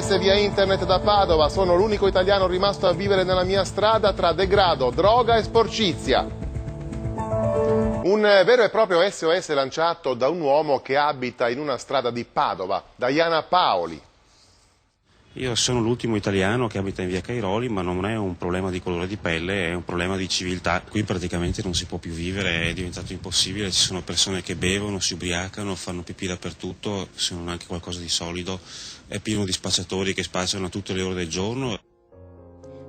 SOS via internet da Padova, sono l'unico italiano rimasto a vivere nella mia strada tra degrado, droga e sporcizia. Un vero e proprio SOS lanciato da un uomo che abita in una strada di Padova, Diana Paoli. Io sono l'ultimo italiano che abita in via Cairoli, ma non è un problema di colore di pelle, è un problema di civiltà. Qui praticamente non si può più vivere, è diventato impossibile, ci sono persone che bevono, si ubriacano, fanno pipì dappertutto, se non anche qualcosa di solido, è pieno di spacciatori che spacciano a tutte le ore del giorno.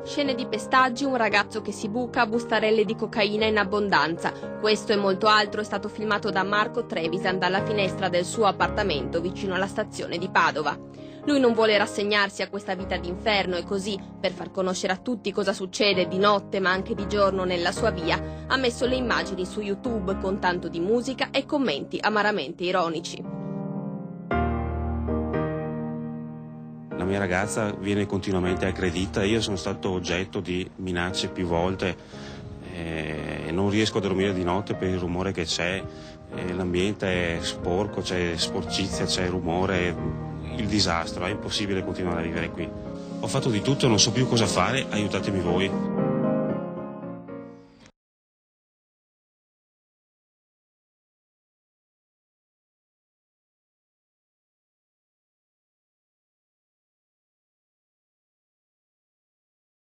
Scene di pestaggi, un ragazzo che si buca, bustarelle di cocaina in abbondanza. Questo e molto altro è stato filmato da Marco Trevisan dalla finestra del suo appartamento vicino alla stazione di Padova. Lui non vuole rassegnarsi a questa vita d'inferno e così, per far conoscere a tutti cosa succede di notte ma anche di giorno nella sua via, ha messo le immagini su YouTube con tanto di musica e commenti amaramente ironici. La mia ragazza viene continuamente aggredita, io sono stato oggetto di minacce più volte e non riesco a dormire di notte per il rumore che c'è, l'ambiente è sporco, c'è sporcizia, c'è rumore, il disastro, è impossibile continuare a vivere qui. Ho fatto di tutto, non so più cosa fare, aiutatemi voi.